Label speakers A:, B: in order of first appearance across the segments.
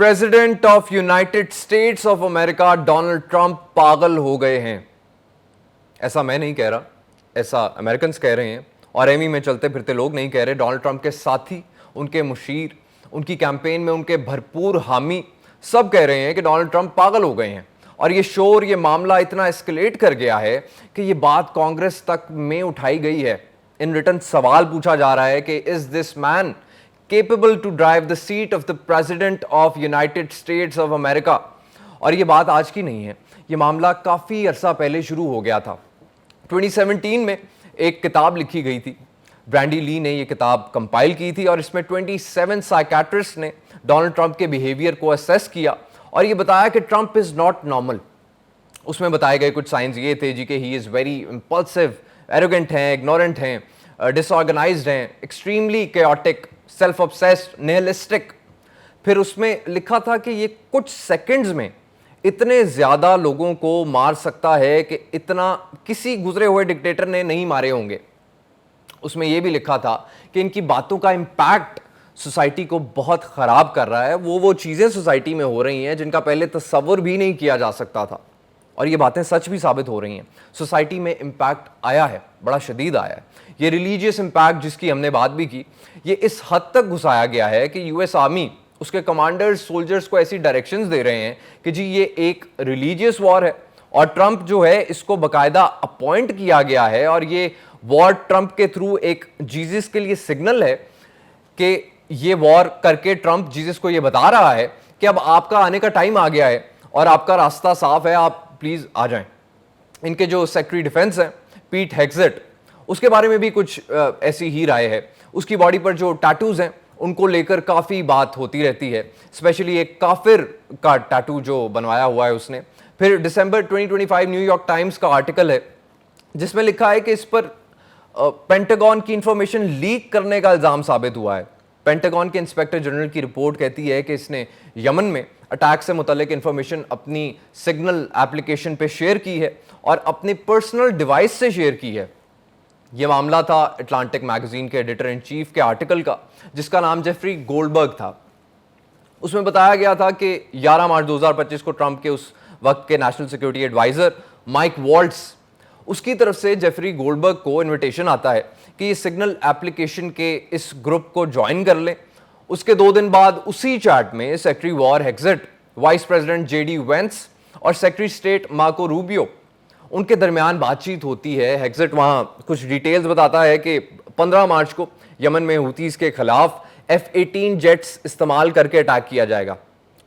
A: President of United states of America Donald Trump पागल हो गए हैं। ऐसा मैं नहीं कह रहा, ऐसा अमेरिकन्स कह रहे हैं और एमी में चलते फिरते लोग नहीं कह रहे। डोनाल्ड ट्रंप के साथी, उनके मुशीर, उनकी कैंपेन में उनके भरपूर हामी सब कह रहे हैं कि डोनाल्ड ट्रंप पागल हो गए हैं। और ये शोर, ये मामला इतना एस्केलेट कर गया है कि ये बात कांग्रेस तक में उठाई गई है। इन रिटर्न सवाल पूछा जा रहा है कि is this man capable to drive the seat of the president of United States of America। और ये बात आज की नहीं है, ये मामला काफ़ी अरसा पहले शुरू हो गया था। 2017 में एक किताब लिखी गई थी, ब्रैंडी ली ने ये किताब कंपाइल की थी और इसमें 27 साइकेट्रिस्ट ने डोनाल्ड ट्रंप के बिहेवियर को असेस किया और ये बताया कि ट्रंप इज़ नॉट नॉर्मल। उसमें बताए गए कुछ साइंस ये थे जी कि he is very impulsive, arrogant हैं, इग्नोरेंट हैं, डिसऑर्गेनाइज्ड हैं, extremely chaotic, self obsessed, nihilistic. फिर उसमें लिखा था कि ये कुछ सेकंड्स में इतने ज्यादा लोगों को मार सकता है कि इतना किसी गुजरे हुए डिक्टेटर ने नहीं मारे होंगे। उसमें यह भी लिखा था कि इनकी बातों का इंपैक्ट सोसाइटी को बहुत खराब कर रहा है। वो चीजें सोसाइटी में हो रही हैं जिनका पहले तस्वुर भी नहीं किया जा सकता था और ये बातें सच भी साबित हो रही हैं। सोसाइटी में इंपैक्ट आया है, बड़ा शदीद आया है। ये रिलीजियस इंपैक्ट जिसकी हमने बात भी की, ये इस हद तक घुसाया गया है कि यूएस आर्मी, उसके कमांडर्स, सोल्जर्स को ऐसी डायरेक्शंस दे रहे हैं कि जी ये एक रिलीजियस वॉर है और ट्रंप जो है इसको बाकायदा अपॉइंट किया गया है और ये वॉर ट्रंप के थ्रू एक जीसस के लिए सिग्नल है कि ये वॉर करके ट्रंप जीसस को ये बता रहा है कि अब आपका आने का टाइम आ गया है और आपका रास्ता साफ है, आप प्लीज आ जाएं। इनके जो सेक्रेटरी डिफेंस हैं पीट हेग्सेट, उसके बारे में भी कुछ ऐसी ही राय है। उसकी बॉडी पर जो टैटूज हैं उनको लेकर काफ़ी बात होती रहती है, स्पेशली एक काफिर का टैटू जो बनवाया हुआ है उसने। फिर दिसंबर 2025 न्यूयॉर्क टाइम्स का आर्टिकल है जिसमें लिखा है कि इस पर पेंटागन की इंफॉर्मेशन लीक करने का इल्ज़ाम साबित हुआ है। पेंटागन के इंस्पेक्टर जनरल की रिपोर्ट कहती है कि इसने यमन में अटैक से मुतल्लिक इंफॉर्मेशन अपनी सिग्नल एप्लीकेशन पे शेयर की है और अपनी पर्सनल डिवाइस से शेयर की है। यह मामला था अटलांटिक मैगजीन के एडिटर इन चीफ के आर्टिकल का जिसका नाम जेफरी गोल्डबर्ग था। उसमें बताया गया था कि 11 मार्च 2025 को ट्रंप के उस वक्त के national security adviser Mike Waltz, उसकी तरफ से जेफरी गोल्डबर्ग को इन्विटेशन आता है कि ये सिग्नल एप्लीकेशन के इस ग्रुप को ज्वाइन कर लें। उसके 2 दिन बाद उसी चैट में secretary war Hegseth, vice president JD Vance और सेक्रेटरी स्टेट मार्को रूबियो, उनके दरमियान बातचीत होती है। हेग्सेट वहां कुछ डिटेल्स बताता है कि 15 मार्च को यमन में हुतीज के खिलाफ F-18 जेट्स इस्तेमाल करके अटैक किया जाएगा।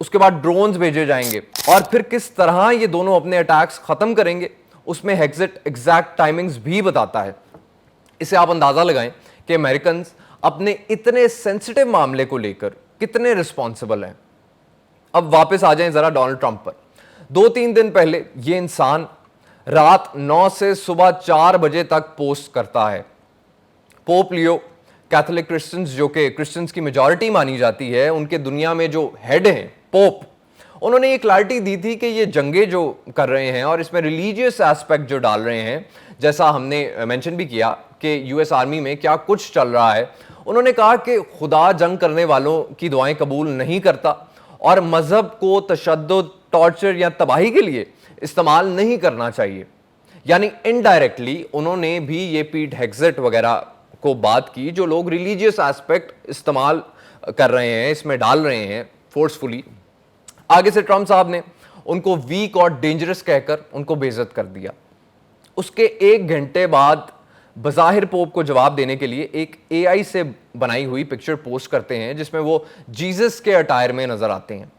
A: उसके बाद ड्रोन्स भेजे जाएंगे और फिर किस तरह ये दोनों अपने अटैक्स खत्म करेंगे उसमें हेग्सेट एग्जैक्ट टाइमिंग्स भी बताता है। इसे आप अंदाजा लगाएं कि अमेरिकन अपने इतने सेंसिटिव मामले को लेकर कितने रिस्पॉन्सिबल हैं। अब वापस आ जाएं जरा डोनाल्ड ट्रंप पर। 2-3 दिन पहले ये इंसान रात 9 से सुबह 4 बजे तक पोस्ट करता है। पोप लियो, कैथोलिक क्रिश्चियंस जो कि क्रिश्चियंस की मेजॉरिटी मानी जाती है, उनके दुनिया में जो हेड हैं पोप, उन्होंने ये क्लैरिटी दी थी कि ये जंगे जो कर रहे हैं और इसमें रिलीजियस एस्पेक्ट जो डाल रहे हैं, जैसा हमने मेंशन भी किया कि यूएस आर्मी में क्या कुछ चल रहा है। उन्होंने कहा कि खुदा जंग करने वालों की दुआएं कबूल नहीं करता और मजहब को तशद्दुद, टॉर्चर या तबाही के लिए इस्तेमाल नहीं करना चाहिए। यानी इनडायरेक्टली उन्होंने भी ये पीट हेग्सेट वगैरह को बात की जो लोग रिलीजियस एस्पेक्ट इस्तेमाल कर रहे हैं, इसमें डाल रहे हैं फोर्सफुली। आगे से ट्रंप साहब ने उनको वीक और डेंजरस कहकर उनको बेइज्जत कर दिया। उसके 1 घंटे बाद बज़ाहिर पोप को जवाब देने के लिए एक AI से बनाई हुई पिक्चर पोस्ट करते हैं जिसमें वो जीसस के अटायर में नजर आते हैं।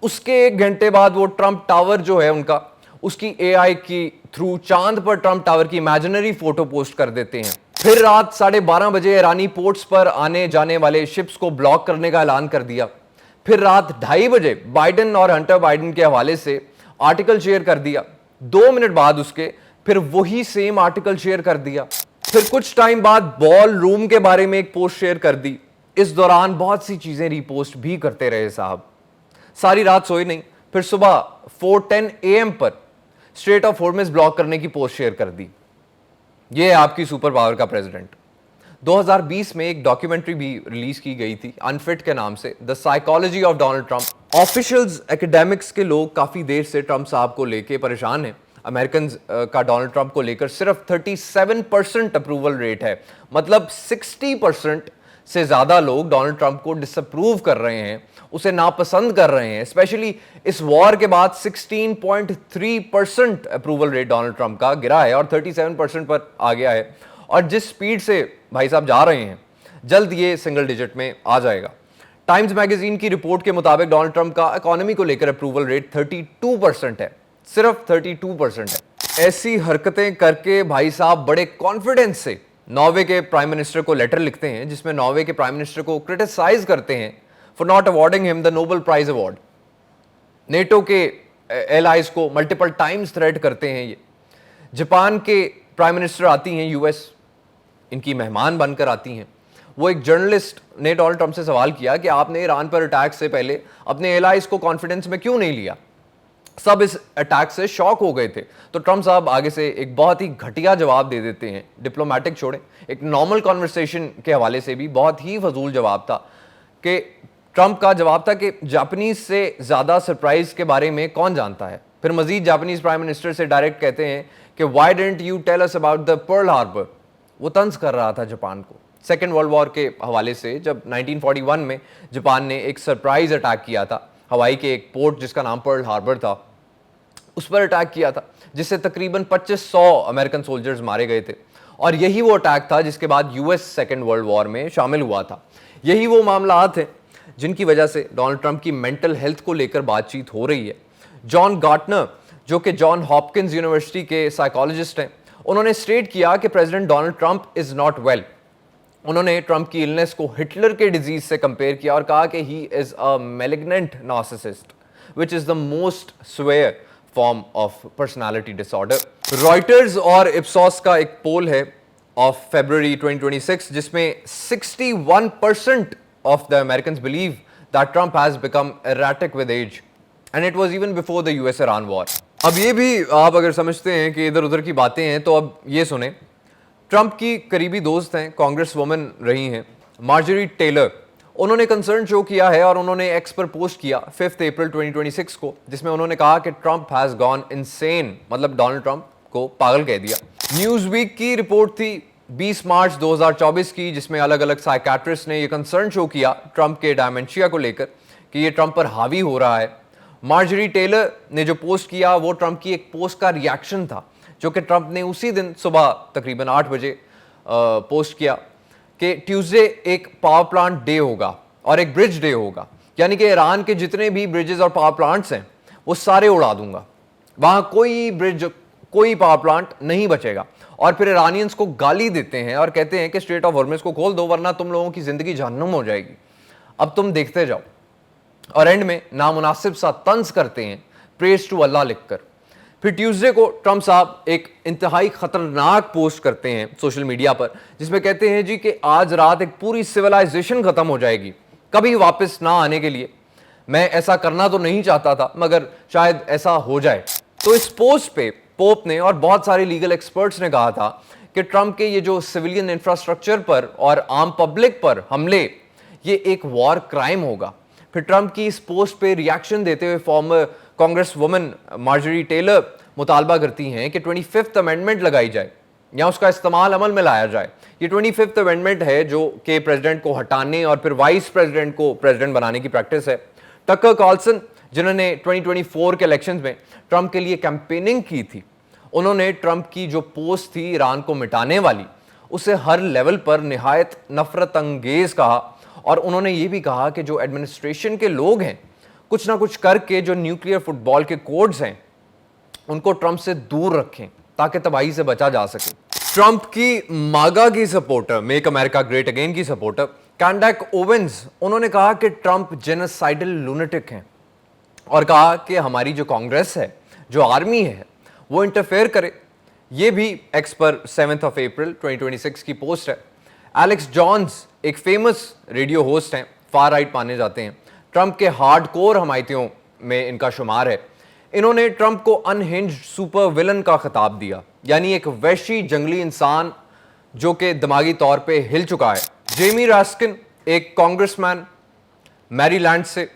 A: उसके 1 घंटे बाद वो ट्रंप टावर जो है उनका, उसकी AI की थ्रू चांद पर ट्रंप टावर की इमेजिनरी फोटो पोस्ट कर देते हैं। फिर रात 12:30 बजे ईरानी पोर्ट्स पर आने जाने वाले शिप्स को ब्लॉक करने का ऐलान कर दिया। फिर रात 2:30 बजे बाइडेन और हंटर बाइडेन के हवाले से आर्टिकल शेयर कर दिया। 2 मिनट बाद उसके फिर वही सेम आर्टिकल शेयर कर दिया। फिर कुछ टाइम बाद बॉल रूम के बारे में एक पोस्ट शेयर कर दी। इस दौरान बहुत सी चीजें रिपोस्ट भी करते रहे साहब। सारी रात सोए नहीं। फिर सुबह 4:10 AM पर स्ट्रेट ऑफ हॉर्मुज़ ब्लॉक करने की पोस्ट शेयर कर दी। यह है आपकी सुपर पावर का प्रेसिडेंट। 2020 में एक डॉक्यूमेंट्री भी रिलीज की गई थी अनफिट के नाम से, the psychology of Donald Trump. Officials, academics के लोग काफ़ी देर से ट्रंप साहब को लेके परेशान हैं। अमेरिकन का डोनाल्ड ट्रंप को लेकर सिर्फ 37% अप्रूवल रेट है, मतलब 60% से ज़्यादा लोग डोनाल्ड ट्रंप को डिसअप्रूव कर रहे हैं, उसे नापसंद कर रहे हैं। स्पेशली इस वॉर के बाद 16.3% अप्रूवल रेट डोनाल्ड ट्रंप का गिरा है और 37% पर आ गया है। और जिस स्पीड से भाई साहब जा रहे हैं, जल्द ये सिंगल डिजिट में आ जाएगा। टाइम्स मैगजीन की रिपोर्ट के मुताबिक डोनाल्ड ट्रंप का इकोनॉमी को लेकर अप्रूवल रेट 32% है, सिर्फ 32% है। ऐसी हरकतें करके भाई साहब बड़े कॉन्फिडेंस से नॉर्वे के प्राइम मिनिस्टर को लेटर लिखते हैं, जिसमें नॉर्वे के प्राइम मिनिस्टर को क्रिटिसाइज करते हैं for not awarding him the Nobel prize award. NATO के एलाइज को मल्टीपल टाइम्स थ्रेट करते हैं ये। जापान के प्राइम मिनिस्टर आती हैं यूएस, इनकी मेहमान बनकर आती हैं। वो एक जर्नलिस्ट ने डोनाल्ड ट्रंप से सवाल किया कि आपने ईरान पर अटैक से पहले अपने एलाइज को कॉन्फिडेंस में क्यों नहीं लिया। सब इस अटैक से शॉक हो गए थे। तो ट्रंप साहब आगे से एक बहुत ही घटिया जवाब दे देते हैं, डिप्लोमेटिक छोड़े, एक नॉर्मल कॉन्वर्सेशन के हवाले से भी बहुत ही फजूल जवाब था। कि ट्रंप का जवाब था कि जापानीज से ज़्यादा सरप्राइज के बारे में कौन जानता है। फिर मजीद जापानीज प्राइम मिनिस्टर से डायरेक्ट कहते हैं कि why didn't you tell us about the Pearl Harbor. वो तंज कर रहा था जापान को सेकेंड वर्ल्ड वॉर के हवाले से, जब 1941 में जापान ने एक सरप्राइज अटैक किया था हवाई के एक पोर्ट जिसका नाम पर्ल हार्बर था, उस पर अटैक किया था, जिससे तकरीबन 2500 अमेरिकन सोल्जर्स मारे गए थे। और यही वो अटैक था जिसके बाद यूएस सेकेंड वर्ल्ड वॉर में शामिल हुआ था। यही वो मामलात हैं जिनकी वजह से डोनाल्ड ट्रंप की मेंटल हेल्थ को लेकर बातचीत हो रही है। जॉन गार्टनर, जो कि जॉन हॉपकिंस यूनिवर्सिटी के साइकोलॉजिस्ट हैं, उन्होंने स्टेट किया कि president Donald Trump is not well. उन्होंने ट्रंप की इलनेस को हिटलर के डिजीज से कंपेयर किया और कहा कि he is a malignant narcissist which is the most swear form of personality disorder. Reuters और इप्सॉस का एक पोल है ऑफ फरवरी 2026, जिसमें 61% of the Americans believe that Trump has become erratic with age and it was even before the US Iran war. अब ये भी आप अगर समझते हैं कि इधर उधर की बातें हैं तो अब ये सुने। ट्रंप की करीबी दोस्त हैं, कांग्रेस वुमन रही हैं मार्जरी टेलर। उन्होंने कंसर्न शो किया है और उन्होंने एक्स पर पोस्ट किया 5 अप्रैल 2026 को, जिसमें उन्होंने कहा कि ट्रंप हैज गॉन इनसेन, मतलब डोनाल्ड ट्रंप को पागल कह दिया। न्यूज़ वीक की रिपोर्ट थी 20 मार्च 2024 की, जिसमें अलग अलग साइकेट्रिस्ट ने यह कंसर्न शो किया ट्रंप के डायमेंशिया को लेकर कि ये ट्रंप पर हावी हो रहा है। मार्जरी टेलर ने जो पोस्ट किया वो ट्रंप की एक पोस्ट का रिएक्शन था, जो कि ट्रंप ने उसी दिन सुबह तकरीबन 8 बजे पोस्ट किया कि ट्यूसडे एक पावर प्लांट डे होगा और एक ब्रिज डे होगा, यानी कि ईरान के जितने भी ब्रिजेस और पावर प्लांट्स हैं वो सारे उड़ा दूंगा, वहां कोई ब्रिज कोई पावर प्लांट नहीं बचेगा। और फिर ईरानियंस को गाली देते हैं और कहते हैं कि स्ट्रेट ऑफ हॉर्मुज़ को खोल दो वरना तुम लोगों की जिंदगी जहन्नुम हो जाएगी, अब तुम देखते जाओ। और एंड में नामुनासिब सा तंज करते हैं प्रेज टू अल्लाह लिखकर। फिर ट्यूसडे को ट्रंप साहब एक इंतहाई खतरनाक पोस्ट करते हैं सोशल मीडिया पर, जिसमें कहते हैं जी कि आज रात एक पूरी सिविलाइजेशन खत्म हो जाएगी कभी वापस ना आने के लिए। मैं ऐसा करना तो नहीं चाहता था मगर शायद ऐसा हो जाए। तो इस पोस्ट पे पोप ने और बहुत सारे लीगल एक्सपर्ट्स ने कहा था कि ट्रंप के ये जो सिविलियन इंफ्रास्ट्रक्चर पर और आम पब्लिक पर हमले ये एक वॉर क्राइम होगा। फिर ट्रंप की इस पोस्ट पे रिएक्शन देते हुए former congresswoman Marjorie Taylor मुतालबा करती हैं कि 25th अमेंडमेंट लगाई जाए या उसका इस्तेमाल अमल में लाया जाए। ये 25th अमेंडमेंट है जो कि प्रेसिडेंट को हटाने और फिर वाइस प्रेसिडेंट को प्रेसिडेंट बनाने की प्रैक्टिस है। टकर कार्लसन, जिन्होंने 2024 के इलेक्शंस में ट्रंप के लिए कैंपेनिंग की थी, उन्होंने ट्रंप की जो पोस्ट थी ईरान को मिटाने वाली उसे हर लेवल पर निहायत नफरत अंगेज कहा। और उन्होंने ये भी कहा कि जो एडमिनिस्ट्रेशन के लोग हैं कुछ ना कुछ करके जो न्यूक्लियर फुटबॉल के कोड्स हैं उनको ट्रंप से दूर रखें ताकि तबाही से बचा जा सके। ट्रंप की मागा की supporter, make America great again की सपोर्टर कैंडेक ओवेंस, उन्होंने कहा कि ट्रंप जेनोसाइडल लूनेटिक हैं और कहा कि हमारी जो कांग्रेस है, जो आर्मी है, वो इंटरफेयर करे। ये भी एक्स पर 7 अप्रैल 2026 की पोस्ट है। एलेक्स जॉन्स एक फेमस रेडियो होस्ट हैं, फार राइट माने जाते हैं, ट्रंप के हार्डकोर हमायतियों में इनका शुमार है। इन्होंने ट्रंप को अनहिंज्ड सुपर विलन का खिताब दिया, यानी एक वैशी जंगली इंसान जो कि दिमागी तौर पे हिल चुका है। जेमी रास्किन एक कांग्रेसमैन मैरीलैंड से,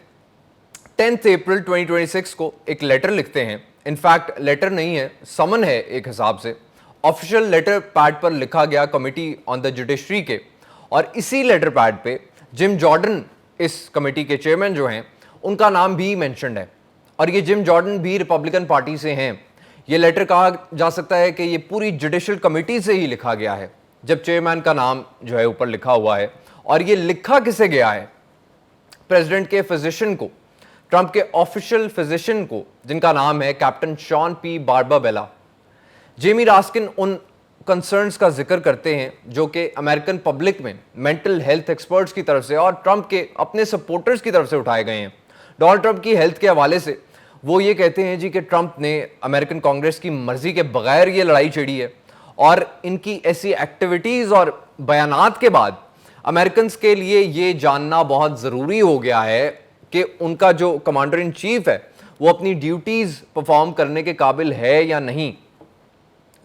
A: 10 अप्रैल 2026 को एक लेटर लिखते हैं। इनफैक्ट लेटर नहीं है, समन है एक हिसाब से। ऑफिशियल लेटर पैड पर लिखा गया कमिटी ऑन द जुडिशरी के, और इसी लेटर पैड पे जिम जॉर्डन इस कमेटी के चेयरमैन जो हैं उनका नाम भी मेंशन्ड है, और ये जिम जॉर्डन भी रिपब्लिकन पार्टी से हैं। ये लेटर कहा जा सकता है कि ये पूरी जुडिशियल कमेटी से ही लिखा गया है, जब चेयरमैन का नाम जो है ऊपर लिखा हुआ है। और ये लिखा किसे गया है? प्रेसिडेंट के फिजिशियन को, ट्रंप के ऑफिशियल फिजिशियन को, जिनका नाम है captain Sean P Barbabella. Jamie Raskin उन कंसर्न्स का जिक्र करते हैं जो कि अमेरिकन पब्लिक में मेंटल हेल्थ एक्सपर्ट्स की तरफ से और ट्रंप के अपने सपोर्टर्स की तरफ से उठाए गए हैं। डोनाल्ड ट्रंप की हेल्थ के हवाले से वो ये कहते हैं जी कि ट्रंप ने अमेरिकन कांग्रेस की मर्जी के बगैर ये लड़ाई छेड़ी है, और इनकी ऐसी एक्टिविटीज़ और बयानात के बाद अमेरिकन के लिए ये जानना बहुत ज़रूरी हो गया है कि उनका जो कमांडर इन चीफ है वो अपनी ड्यूटीज़ परफॉर्म करने के काबिल है या नहीं।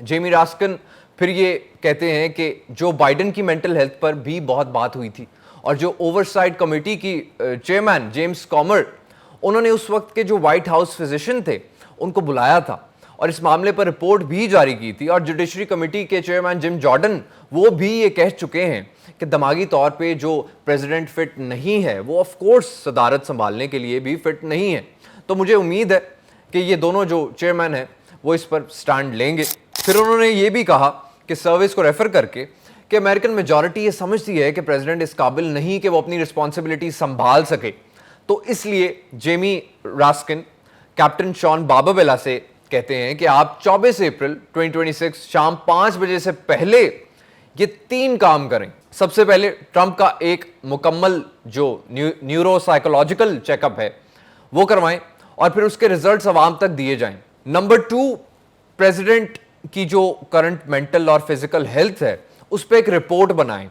A: जेमी रास्किन फिर ये कहते हैं कि जो बाइडेन की मेंटल हेल्थ पर भी बहुत बात हुई थी, और जो ओवरसाइट कमेटी की चेयरमैन जेम्स कॉमर, उन्होंने उस वक्त के जो व्हाइट हाउस फिजिशियन थे उनको बुलाया था और इस मामले पर रिपोर्ट भी जारी की थी। और जुडिशरी कमेटी के चेयरमैन जिम जॉर्डन वो भी ये कह चुके हैं कि दिमागी तौर पे जो प्रेसिडेंट फिट नहीं है वो ऑफ कोर्स सदारत संभालने के लिए भी फिट नहीं है। तो मुझे उम्मीद है कि ये दोनों जो चेयरमैन हैं वो इस पर स्टैंड लेंगे। फिर उन्होंने ये भी कहा कि सर्विस को रेफर करके कि अमेरिकन मेजॉरिटी ये समझती है कि प्रेसिडेंट इस काबिल नहीं कि वो अपनी रिस्पॉन्सिबिलिटी संभाल सके, तो इसलिए जेमी रास्किन कैप्टन शॉन बारबाबेला से कहते हैं कि आप 24 अप्रैल 2026 शाम 5 बजे से पहले ये 3 काम करें। सबसे पहले ट्रंप का एक मुकम्मल जो न्यूरो साइकोलॉजिकल चेकअप है वो करवाएं, और फिर उसके रिजल्ट्स आवाम तक दिए जाएं। नंबर 2, प्रेसिडेंट की जो करंट मेंटल और फिजिकल हेल्थ है उस पर एक रिपोर्ट बनाएं,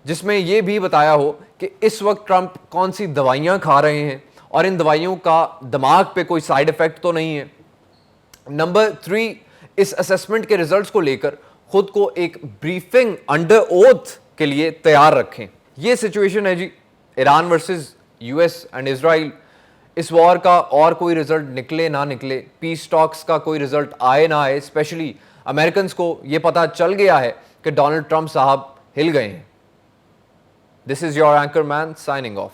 A: जिसमें यह भी बताया हो कि इस वक्त ट्रंप कौन सी दवाइयां खा रहे हैं और इन दवाइयों का दिमाग पे कोई साइड इफेक्ट तो नहीं है। नंबर 3, इस असेसमेंट के रिजल्ट्स को लेकर खुद को एक ब्रीफिंग अंडर ओथ के लिए तैयार रखें। यह सिचुएशन है जी Iran versus US and Israel. इस वॉर का और कोई रिजल्ट निकले ना निकले, पीस टॉक्स का कोई रिजल्ट आए ना आए, स्पेशली अमेरिकन को यह पता चल गया है कि डोनाल्ड ट्रंप साहब हिल गए हैं। This is your anchor man signing off.